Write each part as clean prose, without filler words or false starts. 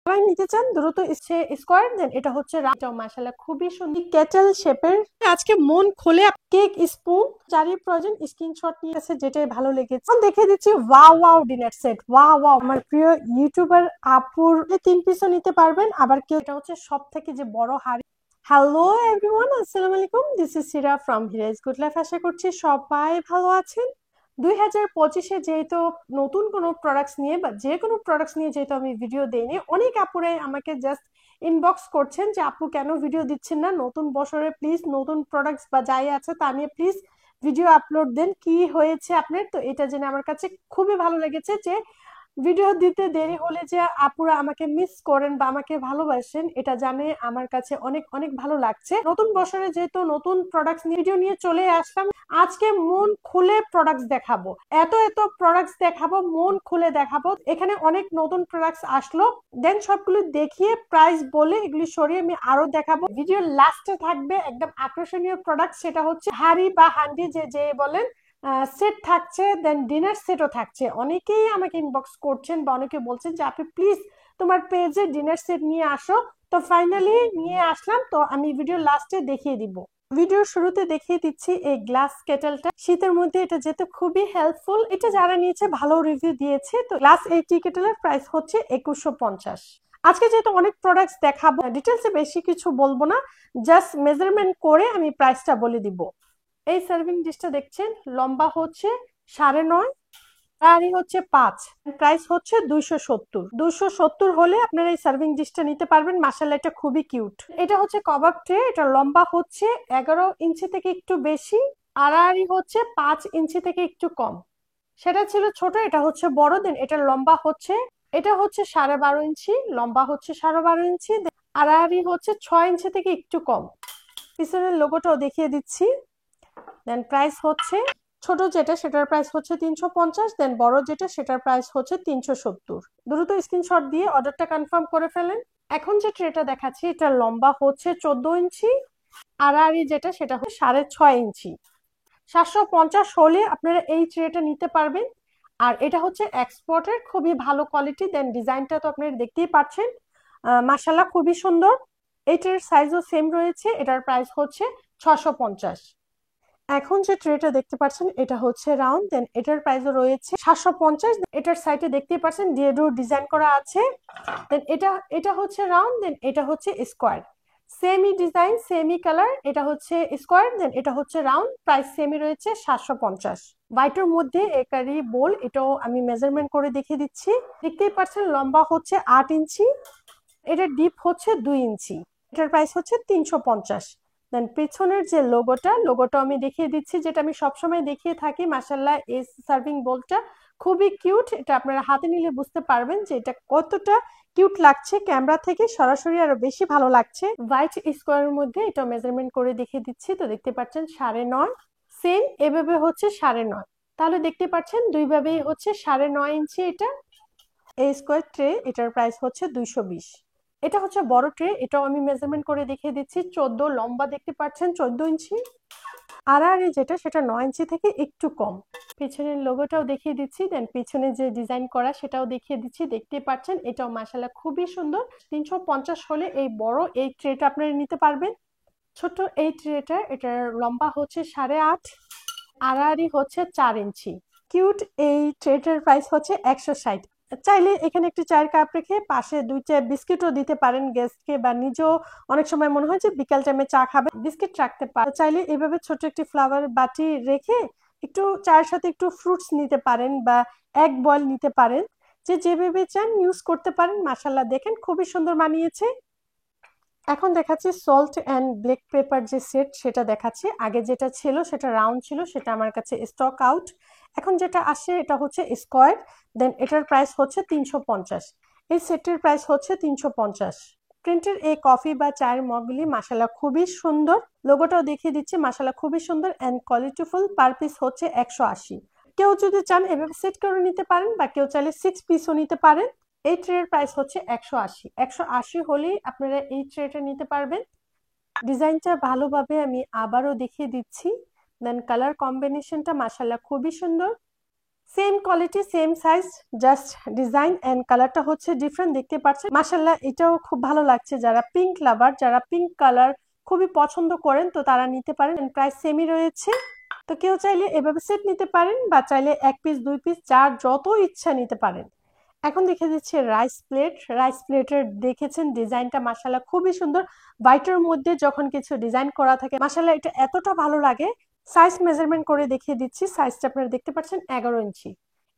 সবাই নিতে চান দ্রুত স্কোয়ার, দেন এটা হচ্ছে মাশাআল্লাহ খুবই সুন্দর কেটেল শেপের। আজকে মন খুলে কেক স্পুন যারই প্রয়োজন স্ক্রিনশট নিয়ে আছে, যেটাই ভালো লেগেছে দেখে দিচ্ছি। Wow wow dinner set, wow wow. আমার প্রিয় ইউটিউবার আপুর 3 পিসও নিতে পারবেন। আবার কেউ, এটা হচ্ছে সব থেকে যে বড় হাড়ি। হ্যালো এভরিওয়ান, আসসালামু আলাইকুম, this is Sira from হিরাজ good life. আশা করছি সবাই ভালো আছেন। 2025-এ যেহেতু নতুন কোনো প্রোডাক্টস নিয়ে বা যে কোনো প্রোডাক্টস নিয়ে যেহেতু আমি ভিডিও দেইনি, অনেক আপুরাই আমাকে জাস্ট ইনবক্স করছেন যে আপু কেন ভিডিও দিচ্ছেন না, নতুন বছরে প্লিজ নতুন প্রোডাক্টস বা যাই আছে তা নিয়ে প্লিজ ভিডিও আপলোড দেন, কি হয়েছে আপনার। তো এটা জেনে আমার কাছে খুবই ভালো লেগেছে যে ভিডিও দিতে দেরি হলে যে আপুরা আমাকে মিস করেন বা আমাকে ভালোবাসেন, এটা জানে আমার কাছে অনেক অনেক ভালো লাগছে। নতুন বছরে যেহেতু নতুন প্রোডাক্টস ভিডিও নিয়ে চলে আসলাম, আজকে মন খুলে প্রোডাক্টস দেখাবো, এত এত প্রোডাক্টস দেখাবো, মন খুলে দেখাবো। এখানে অনেক নতুন প্রোডাক্টস আসলো, দেন সবগুলো দেখিয়ে প্রাইস বলে এগুলি সরিয়ে আমি আরো দেখাবো। ভিডিও লাস্টে থাকবে একদম আকর্ষণীয় প্রোডাক্ট, সেটা হচ্ছে হাড়ি বা হান্ডি যে যে বলেন, সেট থাকছে, দেন ডিনার সেটও থাকছে। অনেকেই আমাকে ইনবক্স করছেন বা অনেকে বলছেন যে আপনি প্লিজ তোমার পেজে ডিনার সেট নিয়ে আসো। তো ফাইনালি নিয়ে আসলাম, তো আমি ভিডিও লাস্টে দেখিয়ে দিব। ভিডিওর শুরুতে দেখিয়ে দিচ্ছি এই গ্লাস কেটেলটা, শীতের মধ্যে এটা যেতে খুবই হেল্পফুল। এটা যারা নিয়েছে ভালো রিভিউ দিয়েছে। তো গ্লাস এই টি কেটেলের প্রাইস হচ্ছে 2150। আজকে যেহেতু অনেক প্রোডাক্টস দেখাবো, ডিটেলসে বেশি কিছু বলবো না, জাস্ট মেজারমেন্ট করে আমি প্রাইসটা বলে দিব। এই সার্ভিং ডিশটা দেখছেন, লম্বা হচ্ছে 9.5 আর হচ্ছে 5, প্রাইস হচ্ছে 270 হলে আপনারা এই সার্ভিং ডিশটা নিতে পারবেন। মাশাআল্লাহ এটা খুবই কিউট। এটা হচ্ছে কাবাব ট্রে, এটা লম্বা হচ্ছে 11 ইঞ্চি থেকে একটু বেশি, আড়াআড়ি হচ্ছে 5 ইঞ্চি থেকে একটু কম। সেটা ছিল ছোট, এটা হচ্ছে বড়। দেন এটা লম্বা হচ্ছে, এটা হচ্ছে 12.5 ইঞ্চি, লম্বা হচ্ছে 12.5 ইঞ্চি, আড়াআড়ি হচ্ছে 6 ইঞ্চি থেকে একটু কম। পিছনের লোগোটাও দেখিয়ে দিচ্ছি। দেন প্রাইস হচ্ছে, ছোট যেটা সেটার প্রাইস হচ্ছে 350, দেন বড় যেটা সেটার প্রাইস হচ্ছে 370। দ্রুত স্ক্রিনশট দিয়ে অর্ডারটা কনফার্ম করে ফেলেন। এখন যে ট্রেটা দেখাচ্ছি, এটা লম্বা হচ্ছে 14 ইঞ্চি, আড়াআড়ি যেটা সেটা হচ্ছে 6.5 ইঞ্চি। 750 হলে আপনারা এই ট্রেটা নিতে পারবেন। আর এটা হচ্ছে এক্সপোর্টের, খুবই ভালো কোয়ালিটি। দেন ডিজাইনটা তো আপনারা দেখতেই পাচ্ছেন, মাশাআল্লাহ খুবই সুন্দর। এই ট্রের সাইজও সেম রয়েছে, এটার প্রাইস হচ্ছে 650। এখন যে ট্রেটা দেখতে পাচ্ছেন এটা হচ্ছে রাউন্ড, দেন এটার প্রাইসও রয়েছে 750। এটার সাইডে দেখতেই পাচ্ছেন ডিএডো ডিজাইন করা আছে। দেন এটা এটা হচ্ছে রাউন্ড, দেন এটা হচ্ছে square, semi design semi colour. এটা হচ্ছে স্কোয়ার, দেন এটা হচ্ছে রাউন্ড, প্রাইস সেমি রয়েছে 750। হোয়াইটের মধ্যে একারি বোল, এটাও আমি মেজারমেন্ট করে দেখিয়ে দিচ্ছি। দেখতেই পাচ্ছেন লম্বা হচ্ছে 8 ইঞ্চি, এটা ডিপ হচ্ছে 2 ইঞ্চি, এটার প্রাইস হচ্ছে 350। দেন পেছনের যে লোগোটা আমি দেখিয়ে দিচ্ছি, যেটা আমি সবসময় দেখিয়ে থাকি। মাশাআল্লাহ এই সার্ভিং বোলটা খুবই কিউট, এটা আপনারা হাতে নিলে বুঝতে পারবেন যে এটা কতটা কিউট লাগছে। ক্যামেরা থেকে সরাসরি আরো বেশি ভালো লাগছে। হোয়াইট স্কোয়ারের মধ্যে এটা মেজারমেন্ট করে দেখিয়ে দিচ্ছি। তো দেখতে পাচ্ছেন 9.5, সেম এভাবে হচ্ছে 9.5, তাহলে দেখতে পাচ্ছেন দুইভাবেই হচ্ছে 9.5 ইঞ্চি। এটা এই স্কোয়ার ট্রে, এটার প্রাইস হচ্ছে 220। এটা হচ্ছে বড় ট্রে, এটাও আমি মেজারমেন্ট করে দেখিয়ে দিচ্ছি। 14 লম্বা, দেখতে পাচ্ছেন 14 ইঞ্চি, আড়াআড়ি যেটা সেটা 9 ইঞ্চি থেকে একটু কম। পিছনের লোগোটাও দেখিয়ে দিচ্ছি, দেন পিছনে যে ডিজাইন করা সেটাও দেখিয়ে দিচ্ছি। দেখতে পাচ্ছেন এটাও মাশাআল্লাহ খুবই সুন্দর। 350 হলে এই বড় এই ট্রেটা আপনারা নিতে পারবেন। ছোট এই ট্রেটা, এটার লম্বা হচ্ছে 8.5, আড়াআড়ি হচ্ছে 4 ইঞ্চি। কিউট এই ট্রেটার প্রাইস হচ্ছে 160। চাইলে এখানে একটি চায়ের কাপ রেখে পাশে 2টা বিস্কিটও দিতে পারেন গেস্টকে, বা নিজেও অনেক সময় মনে হয় যে বিকাল টাইমে চা খাবে, বিস্কিট রাখতে পারেন। চাইলে এভাবে ছোট একটি ফ্লাওয়ার বাটি রেখে একটু চায়ের সাথে একটু ফ্রুটস নিতে পারেন বা এগ বয়েল নিতে পারেন, যে যেভাবে চান ইউজ করতে পারেন। মাশাআল্লাহ দেখেন খুবই সুন্দর মানিয়েছে। এখন দেখাচ্ছি সল্ট অ্যান্ড ব্ল্যাক পেপার যে সেট, সেটা দেখাচ্ছি। আগে যেটা ছিল সেটা রাউন্ড ছিল, সেটা আমার কাছে স্টক আউট। এখন যেটা আসে এটা হচ্ছে স্কোয়ার, দেন এটার প্রাইস হচ্ছে 350। এই সেটের প্রাইস হচ্ছে 350। প্রিন্টের এই কফি বা চায়ের মগগুলি মাশাআল্লাহ খুবই সুন্দর। লোগোটাও দেখিয়ে দিচ্ছি, মাশাআল্লাহ খুবই সুন্দর অ্যান্ড কোয়ালিটিফুল। পার পিস হচ্ছে 180। কেউ যদি চান এভাবে সেট করে নিতে পারেন, বা কেউ চাইলে 6 পিসও নিতে পারেন। এই ট্রের প্রাইস হচ্ছে 180। 180 হলেই আপনারা এই ট্রেটা নিতে পারবেন। ডিজাইনটা ভালোভাবে আমি আবারও দেখিয়ে দিচ্ছি। দেন কালার কম্বিনেশনটা মাশাআল্লাহ খুবই সুন্দর। Same quality same size, just design and কালারটা হচ্ছে ডিফারেন্ট দেখতে পাচ্ছেন। মাশাআল্লাহ, এটাও খুব ভালো লাগছে। যারা পিঙ্ক লাভার, যারা পিঙ্ক কালার খুবই পছন্দ করেন তো তারা নিতে পারেন। প্রাইস সেমই রয়েছে। তো কেউ চাইলে এভাবে সেট নিতে পারেন বা চাইলে 1 পিস 2 পিস যার যত ইচ্ছা নিতে পারেন। এখন দেখে দিচ্ছি রাইস প্লেট। রাইস প্লেটের দেখেছেন ডিজাইনটা মাশাআল্লাহ খুবই সুন্দর। হোয়াইটের মধ্যে যখন কিছু ডিজাইন করা থাকে মাশাআল্লাহ এটা এতটা ভালো লাগে। সাইজ মেজারমেন্ট করে দেখিয়ে দিচ্ছি। সাইজটা আপনারা দেখতে পাচ্ছেন 11 ইঞ্চি।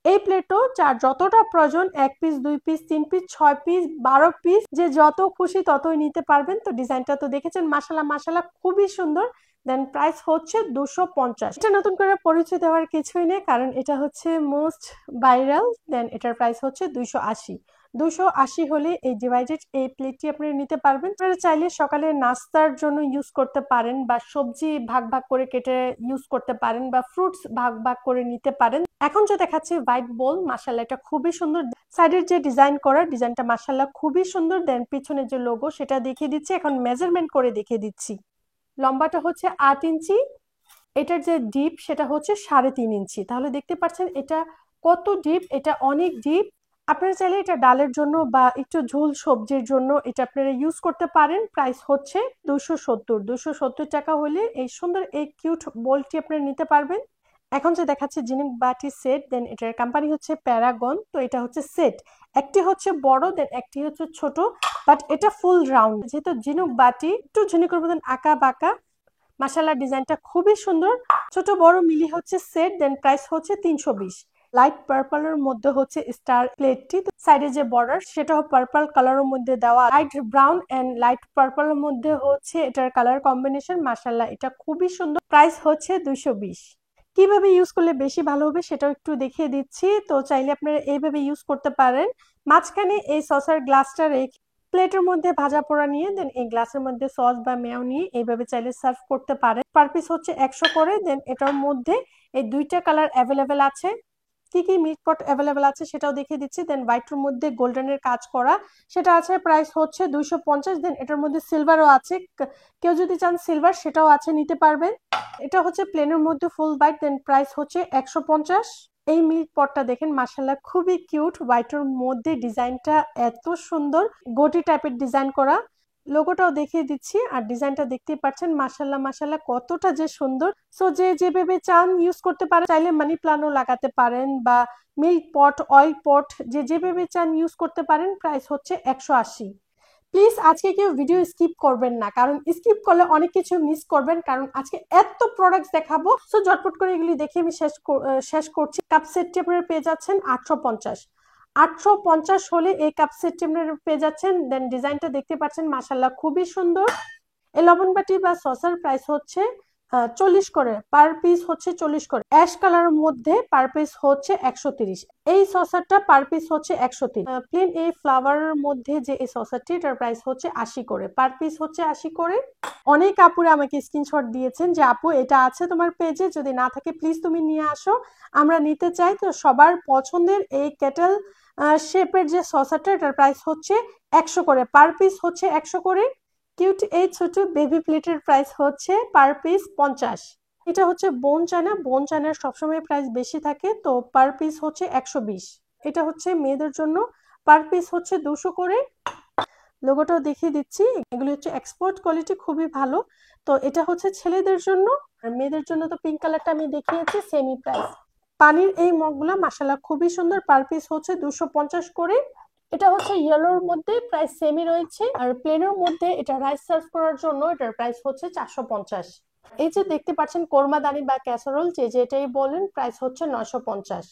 এই প্লেটও যার যতটা প্রয়োজন 1 piece 2 piece 3 piece 6 piece 12 piece যে যত খুশি ততই নিতে পারবেন। তো ডিজাইনটা তো দেখেছেন মাশাআল্লাহ মাশাআল্লাহ খুবই সুন্দর। দেন প্রাইস হচ্ছে 250। এটা নতুন করে পরিচয় দেওয়ার কিছুই নেই, কারণ এটা হচ্ছে মোস্ট ভাইরাল। দেন এটার প্রাইস হচ্ছে 280। 280 হলে এই ডিভাইডেড এই প্লেটটি আপনারা নিতে পারবেন। আপনারা চাইলে সকালে নাস্তার জন্য ইউজ করতে পারেন বা সবজি ভাগ ভাগ করে কেটে ইউজ করতে পারেন বা ফ্রুটস ভাগ ভাগ করে নিতে পারেন। এখন যে দেখাচ্ছি হোয়াইট বোল, মাশাআল্লাহ এটা খুবই সুন্দর। সাইডের যে ডিজাইন করা ডিজাইনটা মাশাআল্লাহ খুবই সুন্দর। দেন পিছনে যে লোগো সেটা দেখিয়ে দিচ্ছি। এখন মেজারমেন্ট করে দেখিয়ে দিচ্ছি। লম্বাটা হচ্ছে 8 ইঞ্চি। এটার যে ডিপ সেটা হচ্ছে 3.5 ইঞ্চি। তাহলে দেখতে পাচ্ছেন এটা কত ডিপ, এটা অনেক ডিপ। আপনারা চাইলে এটা ডালের জন্য বা একটু ঝোল সবজির জন্য এটা আপনারা ইউজ করতে পারেন। প্রাইস হচ্ছে 270 টাকা হলে এই সুন্দর এই কিউট বোলটি আপনারা নিতে পারবেন। এখন যে দেখাচ্ছে ঝিনুক বাটি সেট, দেন এটার কোম্পানি হচ্ছে প্যারাগন। তো এটা হচ্ছে সেট, একটি হচ্ছে বড় দেন একটি হচ্ছে ছোট, বাট এটা ফুল রাউন্ড। যেহেতু ঝিনুক বাটি একটু ঝিনুকের মতন আঁকা বাঁকা, মাশাআল্লাহ ডিজাইনটা খুবই সুন্দর। ছোট বড় মিলি হচ্ছে সেট। দেন প্রাইস হচ্ছে 320। লাইট পার্পলের মধ্যে হচ্ছে স্টার প্লেটটি। সাইডে যে বর্ডার সেটাও পার্পল কালারের মধ্যে দেওয়া। লাইট ব্রাউন এন্ড লাইট পার্পলের মধ্যে হচ্ছে এটার কালার কম্বিনেশন। মাশাআল্লাহ এটা খুবই সুন্দর। প্রাইস হচ্ছে 220। কিভাবে ইউজ করলে বেশি ভালো হবে সেটাও একটু দেখিয়ে দিচ্ছি। তো চাইলে আপনারা এইভাবে ইউজ করতে পারেন। মাঝখানে এই সসের গ্লাসটা রেখে প্লেটের মধ্যে ভাজা পোড়া নিয়ে দেন এই গ্লাসের মধ্যে সস বা মেয়ো নিয়ে এইভাবে চাইলে সার্ভ করতে পারেন। পার পিস হচ্ছে 100 করে। দেন এটার মধ্যে এই দুইটা কালার অ্যাভেলেবেল আছে। কি কি মিল্ক পট অ্যাভেলেবেল আছে সেটাও দেখিয়ে দিচ্ছি। দেন হোয়াইটের মধ্যে গোল্ডেনের কাজ করা সেটা আছে, প্রাইস হচ্ছে 250। দেন এটার মধ্যে সিলভারও আছে, কেউ যদি চান সিলভার সেটাও আছে, নিতে পারবেন। এটা হচ্ছে প্লেনের মধ্যে ফুল হোয়াইট। দেন প্রাইস হচ্ছে 150। এই মিল্ক পটটা দেখেন মাশাআল্লাহ খুবই কিউট। হোয়াইটের মধ্যে ডিজাইনটা এত সুন্দর, গোটি টাইপের ডিজাইন করা। লোগোটাও দেখিয়ে দিচ্ছি আর ডিজাইনটা দেখতেই পাচ্ছেন। মাশাআল্লাহ মাশাআল্লাহ কতটা যে সুন্দর। সো যে যেভাবে চান ইউজ করতে পারেন। চাইলে মানি প্লান্টও লাগাতে পারেন বা মিল্ক পট অয়েল পট যে যেভাবে চান ইউজ করতে পারেন। প্রাইস হচ্ছে 180। প্লিজ আজকে কেউ ভিডিও স্কিপ করবেন না, কারণ স্কিপ করলে অনেক কিছু মিস করবেন। কারণ আজকে এত প্রোডাক্টস দেখাবো, সো ঝটপট করে এগুলি দেখে আমি শেষ করছি। কাপ সেটটি আপনারা পেয়ে যাচ্ছেন 850। 850 হলে এই কাপ সেটটি আপনারা পেয়ে যাচ্ছেন। দেন ডিজাইনটা দেখতে পাচ্ছেন মাশাআল্লাহ খুবই সুন্দর। এই লবণ বাটি বা সসের প্রাইস হচ্ছে 40 করে। পার পিস হচ্ছে 40 করে। অ্যাশ কালারের মধ্যে পার পিস হচ্ছে 130। এই সসারটা পার পিস হচ্ছে 130। প্লেন এই ফ্লাওয়ারের মধ্যে যে এই সসারটি এটার প্রাইস হচ্ছে 80 করে। পার পিস হচ্ছে 80 করে। অনেক আপুরে আমাকে স্ক্রিনশট দিয়েছেন যে আপু এটা আছে তোমার পেজে, যদি না থাকে প্লিজ তুমি নিয়ে আসো, আমরা নিতে চাই। তো সবার পছন্দের এই কেটেল শেপের যে সসারটা এটার প্রাইস হচ্ছে 100 করে। পার পিস হচ্ছে 100 করে। কিউট এই ছোট বেবি প্লেটের প্রাইস হচ্ছে পার পিস 50। এটা হচ্ছে বোন চায়না। বোন চায়নার সবসময় প্রাইস বেশি থাকে, তো পার পিস হচ্ছে 120। এটা হচ্ছে মেয়েদের জন্য, পার পিস হচ্ছে 200 করে। লোগোটাও দেখিয়ে দিচ্ছি। এগুলি হচ্ছে এক্সপোর্ট কোয়ালিটি, খুবই ভালো। তো এটা হচ্ছে ছেলেদের জন্য, আর মেয়েদের জন্য তো পিঙ্ক কালারটা আমি দেখিয়েছি সেমি প্রাইস। পানির এই মগগুলা মাশাআল্লাহ খুবই সুন্দর। পার পিস হচ্ছে 250 করে। এটা হচ্ছে ইয়েলোর মধ্যে প্রাইস সেমি রয়েছে, আর প্লেনের মধ্যে এটা রাইস সার্ভ করার জন্য এটার প্রাইস হচ্ছে 450। এই যে দেখতে পাচ্ছেন কোরমাদানি বা ক্যাসারোল যে যেটাই বলেন, প্রাইস হচ্ছে 950।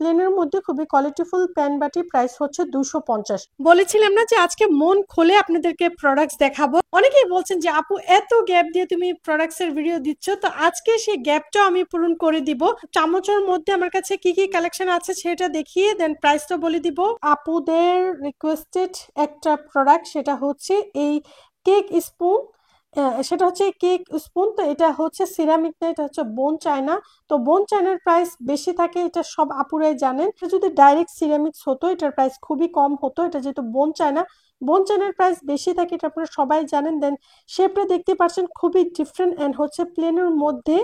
প্লেনের মধ্যে খুবই কোয়ালিটিফুল প্যান বাটি, প্রাইস হচ্ছে 250। বলেছিলাম না যে আজকে মন খুলে আপনাদেরকে প্রোডাক্টস দেখাবো। অনেকেই বলছেন যে আপু এত গ্যাপ দিয়ে তুমি প্রোডাক্টস এর ভিডিও দিচ্ছ, তো আজকে সেই গ্যাপটাও আমি পূরণ করে দিব। চামচের মধ্যে আমার কাছে কি কি কালেকশন আছে সেটা দেখিয়ে দেন প্রাইসটা বলে দিব। আপুদের রিকোয়েস্টেড একটা প্রোডাক্ট, সেটা হচ্ছে এই কেক স্পুন। সেটা হচ্ছে কেক স্পুন। তো এটা হচ্ছে সিরামিক না, এটা হচ্ছে বোন চায়না। তো বোন চায়নার প্রাইস বেশি থাকে, এটা সব আপুরাই জানেন। যদি ডাইরেক্ট সিরামিক্স হতো এটার প্রাইস খুবই কম হতো। এটা যেহেতু বোন চায়না, বোন চায়নার প্রাইস বেশি থাকে, এটা আপনারা সবাই জানেন। দেন শেপটা দেখতে পাচ্ছেন খুবই ডিফারেন্ট এন্ড হচ্ছে প্লেনের মধ্যে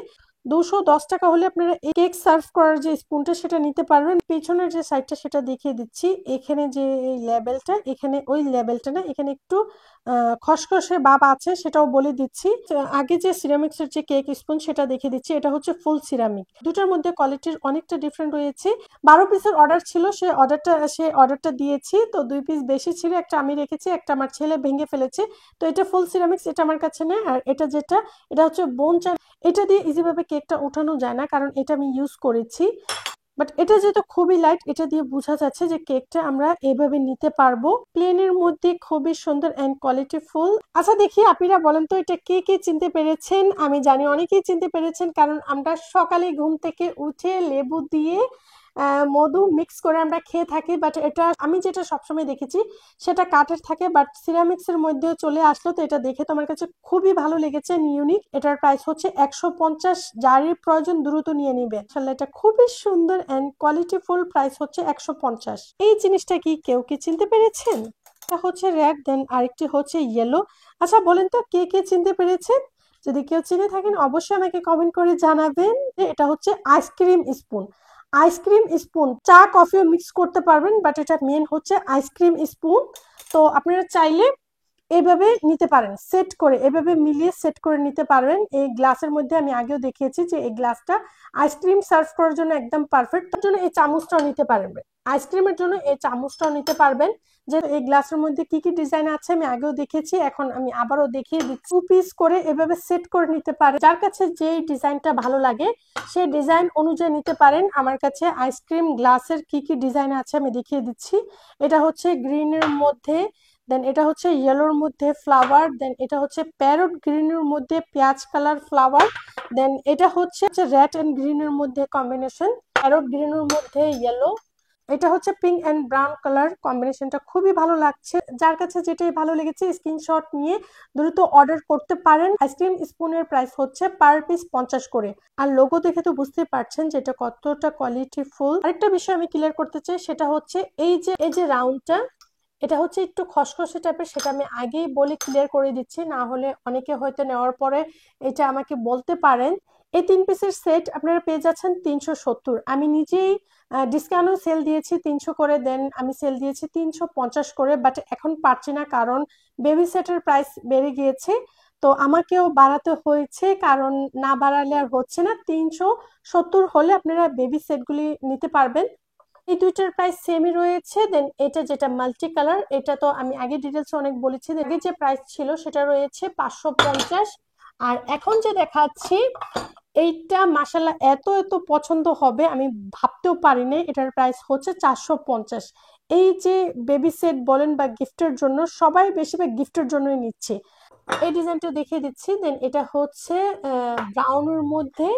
210 টাকা হলে আপনারা এই কেক সার্ভ করার যে স্পুনটা সেটা নিতে পারবেন। পেছনের যে সাইডটা সেটা দেখিয়ে দিচ্ছি। এখানে যে এই লেবেলটা, এখানে ওই লেবেলটা না, এখানে একটু খসখসে ভাব আছে, সেটাও বলে দিচ্ছি। আগে যে সিরামিক্সের যে কেক স্পুন সেটা দেখিয়ে দিচ্ছি, এটা হচ্ছে ফুল সিরামিক। দুটার মধ্যে কোয়ালিটির অনেকটা ডিফারেন্ট রয়েছে। 12 পিসের অর্ডার ছিল, সে অর্ডারটা দিয়েছি, তো 2 পিস বেশি ছিল, একটা আমি রেখেছি, একটা আমার ছেলে ভেঙে ফেলেছে। তো এটা ফুল সিরামিক্স, এটা আমার কাছে নেই। আর এটা যেটা, এটা হচ্ছে বোন চায়না। এটা দিয়ে ইজিভাবে কেকটা উঠানো যায় না, কারণ এটা আমি ইউজ করেছি। বাট এটা যেহেতু খুবই লাইট, এটা দিয়ে বোঝা যাচ্ছে যে কেকটা আমরা এভাবে নিতে পারবো। প্লেনের মধ্যে খুবই সুন্দর এন্ড কোয়ালিটিফুল। আচ্ছা দেখি আপনারা বলেন তো, এটা কে কে চিনতে পেরেছেন? আমি জানি অনেকেই চিনতে পেরেছেন, কারণ আমরা সকালে ঘুম থেকে উঠে লেবু দিয়ে মধু মিক্স করে আমরা খেয়ে থাকি। বাট এটা আমি যেটা সবসময় দেখেছি সেটা কাঠের থাকে, বাট সিরামিক্স এর মধ্যেও চলে আসলো। তো এটা দেখে তো আমার কাছে খুবই ভালো লেগেছে, ইউনিক। এটার প্রাইস হচ্ছে 150। যারই প্রয়োজন দ্রুত নিয়ে নিবে। আসলে এটা খুবই সুন্দর এন্ড কোয়ালিটিফুল। প্রাইস হচ্ছে 150। এই জিনিসটা কি কেউ চিনতে পেরেছেন? এটা হচ্ছে রেড, দেন আরেকটি হচ্ছে ইয়েলো। আচ্ছা বলেন তো, কে কে চিনতে পেরেছেন? যদি কেউ চিনে থাকেন অবশ্যই আমাকে কমেন্ট করে জানাবেন। যে এটা হচ্ছে আইসক্রিম স্পুন। আইসক্রিম স্পুন, চা কফিও মিক্স করতে পারবেন, বাট এটা মেন হচ্ছে আইসক্রিম স্পুন। তো আপনারা চাইলে এইভাবে নিতে পারেন, সেট করে এভাবে মিলিয়ে সেট করে নিতে পারবেন। এই গ্লাসের মধ্যে আমি আগেও দেখিয়েছি যে এই গ্লাসটা আইসক্রিম সার্ভ করার জন্য একদম পারফেক্ট। তার জন্য এই চামচটাও নিতে পারবেন, আইসক্রিমের জন্য এই চামচটাও নিতে পারবেন। যে এই গ্লাসের মধ্যে কি কি ডিজাইন আছে আমি আগেও দেখেছি, এখন আমি আবারও দেখিয়ে দিচ্ছি। 2 পিস করে এভাবে সেট করে নিতে পারেন। যার কাছে যে ডিজাইনটা ভালো লাগে সেই ডিজাইন অনুযায়ী নিতে পারেন। আমার কাছে আইসক্রিম গ্লাসের কি কি ডিজাইন আছে আমি দেখিয়ে দিচ্ছি। এটা হচ্ছে গ্রিনের মধ্যে, দেন এটা হচ্ছে ইয়েলোর মধ্যে ফ্লাওয়ার, দেন এটা হচ্ছে প্যারট গ্রিনের মধ্যে পেঁয়াজ কালার ফ্লাওয়ার, দেন এটা হচ্ছে রেড এন্ড গ্রিনের মধ্যে কম্বিনেশন, প্যারট গ্রিনের মধ্যে ইয়েলো, এটা হচ্ছে পিঙ্ক এন্ড ব্রাউন কালার কম্বিনেশনটা খুবই ভালো লাগছে। যার কাছে যেটাই ভালো লেগেছে স্ক্রিনশট নিয়ে দ্রুত অর্ডার করতে পারেন। আইসক্রিম স্পুনের প্রাইস হচ্ছে পার পিস 50 করে। আর লোগো দেখে তো বুঝতে পারছেন যে এটা কতটা কোয়ালিটিফুল। আরেকটা বিষয় আমি ক্লিয়ার করতে চাই, সেটা হচ্ছে এই যে রাউন্ডটা, এটা হচ্ছে একটু খসখসে টাইপের, সেটা আমি আগেই বলে ক্লিয়ার করে দিচ্ছি, না হলে অনেকে হয়তো নেওয়ার পরে এটা আমাকে বলতে পারেন। এই 3 পিসের সেট আপনারা পেয়ে যাচ্ছেন 370। আমি নিজেই ডিসকাউন্টও সেল দিয়েছি 300 করে, দেন আমি সেল দিয়েছি 350 করে, বাট এখন পারছি না কারণ বেবি সেটের প্রাইস বেড়ে গিয়েছে। তো আমাকেও বাড়াতে হয়েছে, কারণ না বাড়ালে আর হচ্ছে না। 370 হলে আপনারা বেবি সেটগুলি নিতে পারবেন। এই দুইটার প্রাইস সেমই রয়েছে। দেন এটা যেটা মাল্টি কালার, এটা তো আমি আগে ডিটেলস অনেক বলেছি। আগে যে প্রাইস ছিল সেটা রয়েছে 550। আর এখন যে দেখাচ্ছি এইটা মাশাআল্লাহ এত এত পছন্দ হবে আমি ভাবতেও পারিনি। এটার প্রাইস হচ্ছে 450। এই যে বেবি সেট বলেন বা গিফটের জন্য, সবাই বেশিরভাগ গিফটের জন্যই নিচ্ছে। এই ডিজাইনটা দেখিয়ে দিচ্ছি। দেন এটা হচ্ছে ব্রাউনের মধ্যে,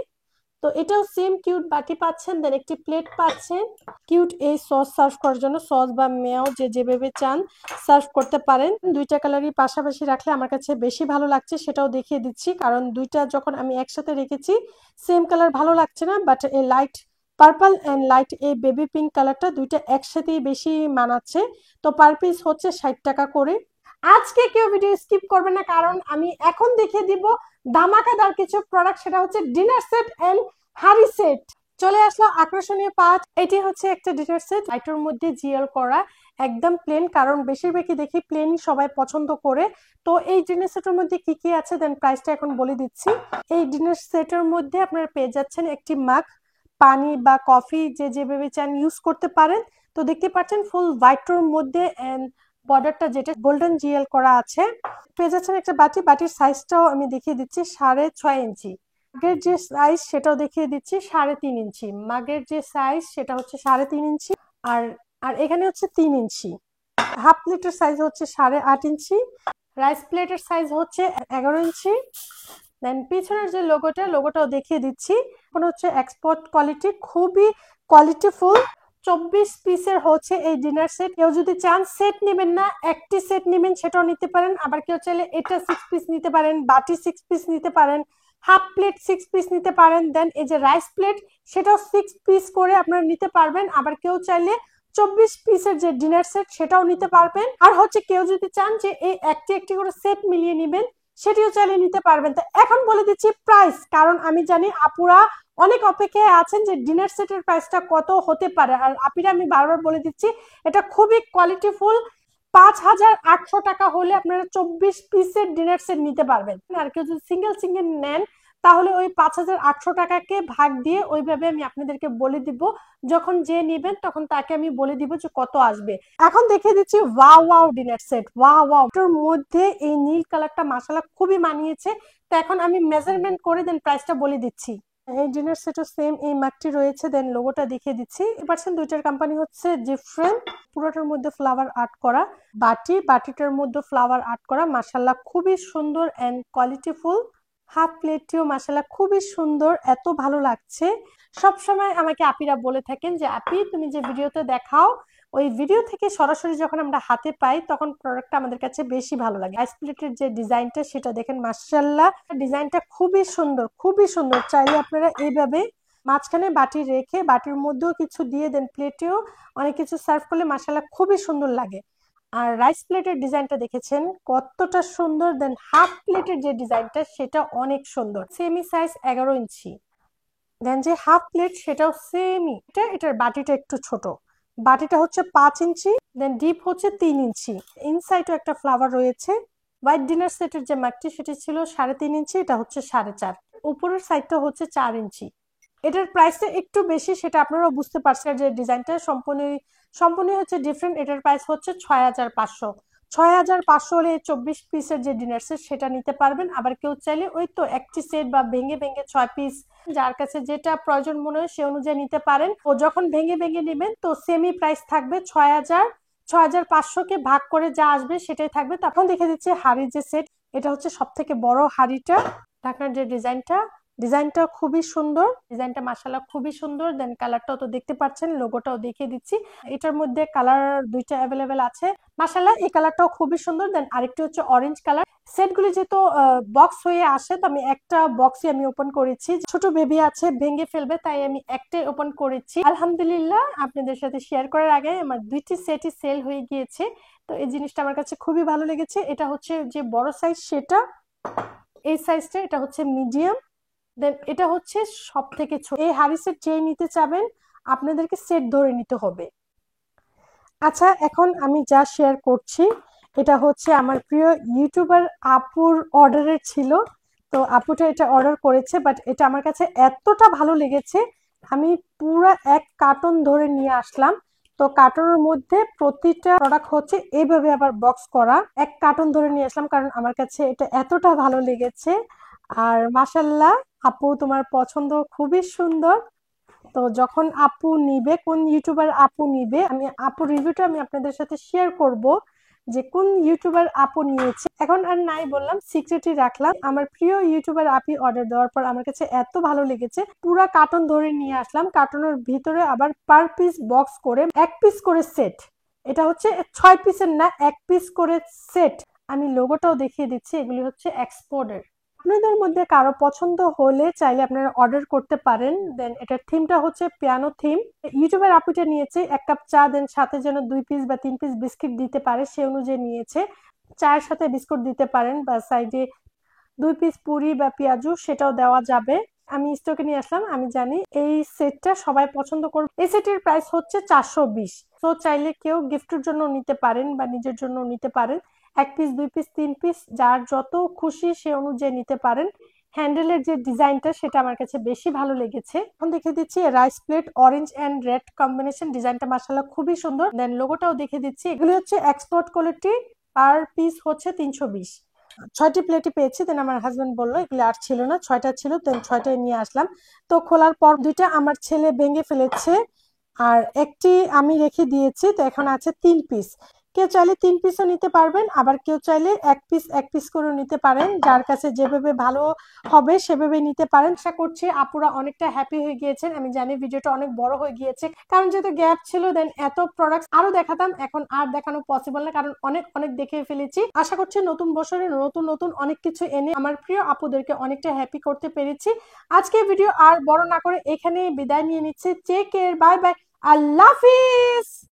তো এটাও সেম কিউট বাটি পাচ্ছেন, দেন একটি প্লেট পাচ্ছেন কিউট। এই সস সার্ভ করার জন্য সস বা মেয়াও যে যেভাবে চান সার্ভ করতে পারেন। দুইটা কালারই পাশাপাশি রাখলে আমার কাছে বেশি ভালো লাগছে, সেটাও দেখিয়ে দিচ্ছি। কারণ দুইটা যখন আমি একসাথে রেখেছি সেম কালার ভালো লাগছে না, বাট এই লাইট পার্পল এন্ড লাইট এই বেবি পিঙ্ক কালারটা দুইটা একসাথেই বেশি মানাচ্ছে। তো পার পিস হচ্ছে 60 টাকা করে। আজকে কেউ ভিডিও স্কিপ করবে না, কারণ আমি এখন দেখিয়ে দিব ধামাকাদার কিছু প্রোডাক্ট। সেটা হচ্ছে ডিনার সেট এন্ড হাড়ি সেট। চলে আসলো আকর্ষণীয় পাঁচ। এটি হচ্ছে একটা ডিনার সেট, লাইটের মধ্যে জিএল করা, একদম প্লেন, কারণ বেশিরভাগই দেখি প্লেন সবাই পছন্দ করে। তো এই ডিনার সেটের মধ্যে কি কি আছে দেন প্রাইসটা এখন বলে দিচ্ছি। এই ডিনার সেটের মধ্যে আপনারা পেয়ে যাচ্ছেন একটি মাগ, পানি বা কফি যে যেভাবে চান ইউজ করতে পারেন। তো দেখতে পাচ্ছেন ফুল হোয়াইটের মধ্যে এন্ড বর্ডারটা যেটা গোল্ডেন জিএল করা আছে। পেয়ে যাচ্ছেন একটা বাটি, বাটির সাইজটাও আমি দেখিয়ে দিচ্ছি 6.5 ইঞ্চি। মাগের যে সাইজ সেটাও দেখিয়ে দিচ্ছি 3.5 ইঞ্চি। মাগের যে সাইজ সেটা হচ্ছে 3.5 ইঞ্চি। আর আর এখানে হচ্ছে 3 ইঞ্চি। হাফ প্লেটের সাইজ হচ্ছে 8.5 ইঞ্চি। রাইস প্লেটের সাইজ হচ্ছে 11 ইঞ্চি। দেন পিছনের যে লোগোটাও দেখিয়ে দিচ্ছি। এখন হচ্ছে এক্সপোর্ট কোয়ালিটি, খুবই কোয়ালিটিফুল। 24 পিসের হচ্ছে এই ডিনার সেট। কেউ যদি চান সেট নেবেন না, একটি সেট নেবেন সেটাও নিতে পারেন। আবার কেউ চাইলে এটা 6 পিস নিতে পারেন, বাটি 6 পিস নিতে পারেন, হাফ প্লেট 6 পিস নিতে পারেন। দেন এই যে রাইস প্লেট সেটাও 6 পিস করে আপনারা নিতে পারবেন। আবার কেউ চাইলে 24 পিসের যে ডিনার সেট সেটাও নিতে পারবেন। আর হচ্ছে কেউ যদি চান যে এই একটি একটি করে সেট মিলিয়ে নিবেন সেটিও চাইলে নিতে পারবেন। তো এখন বলে দিচ্ছি প্রাইস, কারণ আমি জানি আপুরা অনেক অপেক্ষায় আছেন যে ডিনার সেটের প্রাইসটা কত হতে পারে। আর আপিরা আমি বারবার বলে দিচ্ছি এটা খুবই কোয়ালিটিফুল। 5,800 টাকা হলে আপনারা 24 পিসের ডিনার সেট নিতে পারবেন। আর কেউ যদি সিঙ্গেল সিঙ্গেল নেন তাহলে ওই 5,800 টাকাকে ভাগ দিয়ে ওইভাবে আমি আপনাদেরকে বলে দিব, যখন যে নেবেন তখন তাকে আমি বলে দিব যে কত আসবে। এখন দেখে দিচ্ছি wow wow dinner set, wow wow, এটার মধ্যে এই নীল কালারটা মাশাআল্লাহ খুবই মানিয়েছে। তো এখন আমি মেজারমেন্ট করে দেন প্রাইসটা বলে দিচ্ছি। এই ডিনার সেটও সেম এই মাগটি রয়েছে, দেন লোগোটা দেখিয়ে দিচ্ছি। পাচ্ছেন দুইটার কোম্পানি হচ্ছে ডিফারেন্ট। পুরোটার মধ্যে ফ্লাওয়ার আর্ট করা বাটিটার মধ্যে ফ্লাওয়ার আর্ট করা, মাশাআল্লাহ খুবই সুন্দর এন্ড কোয়ালিটিফুল। হাফ প্লেটটিও মাশাআল্লাহ খুবই সুন্দর, এত ভালো লাগছে। সব সময় আমাকে আপিরা বলে থাকেন যে আপি তুমি যে ভিডিওতে দেখাও ওই ভিডিও থেকে সরাসরি যখন আমরা হাতে পাই তখন প্রোডাক্টটা আমাদের কাছে বেশি ভালো লাগে। রাইস প্লেটের যে ডিজাইনটা সেটা দেখেন মাশাআল্লাহ, ডিজাইনটা খুবই সুন্দর, খুবই সুন্দর। চাইলে আপনারা এইভাবে মাঝখানে বাটি রেখে বাটির মধ্যেও কিছু দিয়ে দেন, প্লেটেও অনেক কিছু সার্ভ করলে মাশাআল্লাহ খুবই সুন্দর লাগে। আর রাইস প্লেটের ডিজাইনটা দেখেছেন কতটা সুন্দর, দেন হাফ প্লেটের যে ডিজাইনটা সেটা অনেক সুন্দর। সেমি সাইজ 11 ইঞ্চি, দেন যে হাফ প্লেট সেটাও সেমই। এটার বাটিটা একটু ছোট, বাটিটা হচ্ছে 5 ইঞ্চি, দেন ডিপ হচ্ছে 3 ইঞ্চি। ইনসাইডও একটা ফ্লাওয়ার রয়েছে। হোয়াইট ডিনার সেটের যে মাগটি সেটি ছিল 3.5 ইঞ্চি, এটা হচ্ছে 4.5। উপরের সাইডটা হচ্ছে 4 ইঞ্চি। এটার প্রাইসটা একটু বেশি, সেটা আপনারা বুঝতে পারছেন যে ডিজাইনটা সম্পূর্ণ হচ্ছে ডিফারেন্ট। এটার প্রাইস হচ্ছে 6,500। 6,500 হলে 24 পিসের যে ডিনার সেট সেটা নিতে পারবেন। আবার কেউ চাইলে ওই তো একটি সেট বা ভেঙে ভেঙে 6 পিস, যার কাছে যেটা প্রয়োজন মনে হয় সে অনুযায়ী নিতে পারেন। ও যখন ভেঙে ভেঙে নেবেন তো সেমি প্রাইস থাকবে 6,000। 6,500 কে ভাগ করে যা আসবে সেটাই থাকবে। তখন দেখে দিচ্ছি হাড়ির যে সেট, এটা হচ্ছে সব থেকে বড় হাড়িটা। ঢাকনার যে ডিজাইনটা খুবই সুন্দর, ডিজাইনটা মাশাআল্লাহ খুবই সুন্দর। দেন কালারটাও তো দেখতে পাচ্ছেন, লোগোটাও দেখিয়ে দিচ্ছি। এটার মধ্যে কালার দুইটা অ্যাভেলেবেল আছে মাশাআল্লাহ, এই কালারটাও খুবই সুন্দর। দেন আরেকটি হচ্ছে অরেঞ্জ কালার। সেটগুলি যেহেতু বক্স হয়ে আসে তো আমি একটা বক্সই আমি ওপেন করেছি, ছোট বেবি আছে ভেঙে ফেলবে তাই আমি একটাই ওপেন করেছি। আলহামদুলিল্লাহ আপনাদের সাথে শেয়ার করার আগে আমার দুইটি সেটই সেল হয়ে গিয়েছে, তো এই জিনিসটা আমার কাছে খুবই ভালো লেগেছে। এটা হচ্ছে যে বড় সাইজ সেটা, এই সাইজটা, এটা হচ্ছে মিডিয়াম, দেন এটা হচ্ছে সব থেকে ছোট। এই হাড়ি সেট যে নিতে চাবেন আপনাদেরকে সেট ধরে নিতে হবে। আচ্ছা এখন আমি যা শেয়ার করছি এটা হচ্ছে আমার প্রিয় ইউটিউবার আপুর অর্ডারের ছিল। তো আপুটা এটা অর্ডার করেছে, বাট এটা আমার কাছে এতটা ভালো লেগেছে আমি পুরো এক কার্টন ধরে নিয়ে আসলাম। তো কার্টনের মধ্যে প্রতিটা প্রোডাক্ট হচ্ছে এইভাবে আবার বক্স করা, এক কার্টন ধরে নিয়ে আসলাম কারণ আমার কাছে এটা এতটা ভালো লেগেছে। আর মাশাআল্লাহ আপু তোমার পছন্দ খুবই সুন্দর। তো যখন আপু নিবে, কোন ইউটিউবার আপু নিবে, আমি আপুর রিভিউটা আমি আপনাদের সাথে শেয়ার করব যে কোন ইউটিউবার আপু নিয়েছে। এখন আর নাই বললাম, সিক্রেটই রাখলাম। আমার প্রিয় ইউটিউবার আপি অর্ডার দেওয়ার পর আমার কাছে এত ভালো লেগেছে পুরা কার্টন ধরে নিয়ে আসলাম। কার্টনের ভিতরে আবার পার পিস বক্স করে 1 পিস করে সেট, এটা হচ্ছে 6 পিসের না 1 পিস করে সেট। আমি লোগোটাও দেখিয়ে দিচ্ছি, এগুলি হচ্ছে এক্সপোর্টের। আপনাদের মধ্যে কারো পছন্দ হলে চাইলে আপনারা অর্ডার করতে পারেন। দেন এটার থিমটা হচ্ছে পিয়ানো থিম। ইউটিউবের আপুটা নিয়েছে 1 কাপ চা, দেন সাথে যেন 2 পিস বা 3 পিস বিস্কিট দিতে পারে সে অনুযায়ী নিয়েছে। চায়ের সাথে বিস্কুট দিতে পারেন বা সাইডে 2 পিস পুরি বা পেঁয়াজু সেটাও দেওয়া যাবে। আমি স্টকে নিয়ে আসলাম, আমি জানি এই সেটটা সবাই পছন্দ করবে। এই সেটের প্রাইস হচ্ছে 420। তো চাইলে কেউ গিফটের জন্য নিতে পারেন বা নিজের জন্য নিতে পারেন। 1 পিস 2 পিস 3 পিস যার যত খুশি সে অনুযায়ী নিতে পারেন। হ্যান্ডেলের যে ডিজাইনটা সেটা আমার কাছে বেশি ভালো লেগেছে। এখন দেখে দিচ্ছি rice plate orange and red combination, ডিজাইনটা মাশাআল্লাহ খুবই সুন্দর। দেন লোগোটাও দেখে দিচ্ছি, এগুলো হচ্ছে এক্সপোর্ট কোয়ালিটি। আর পিস হচ্ছে 320। 6টি প্লেটই পেয়েছি। দেন আমার হাজবেন্ড বললো এগুলো আর ছিল না, 6টা ছিল, দেন 6টাই নিয়ে আসলাম। তো খোলার পর 2টা আমার ছেলে ভেঙে ফেলেছে আর একটি আমি রেখে দিয়েছি, তো এখন আছে 3 পিস। কেউ চাইলে 3 পিসও নিতে পারবেন, আবার কেউ চাইলে 1 পিস 1 পিস করে নিতে পারেন, যার কাছে যেভাবে ভালো হবে সেভাবে নিতে পারেন। আশা করছি আপুরা অনেকটা হ্যাপি হয়ে গিয়েছেন। আমি জানি ভিডিওটা অনেক বড় হয়ে গিয়েছে কারণ যেহেতু গ্যাপ ছিল, দেন এত প্রোডাক্ট আরো দেখাতাম, এখন আর দেখানো পসিবল না কারণ অনেক অনেক দেখে ফেলেছি। আশা করছি নতুন বছরে নতুন নতুন অনেক কিছু এনে আমার প্রিয় আপুদেরকে অনেকটা হ্যাপি করতে পেরেছি। আজকে ভিডিও আর বড় না করে এখানে বিদায় নিয়ে নিচ্ছি। টেক কেয়ার, বাই বাই, আল্লাহ হাফিজ।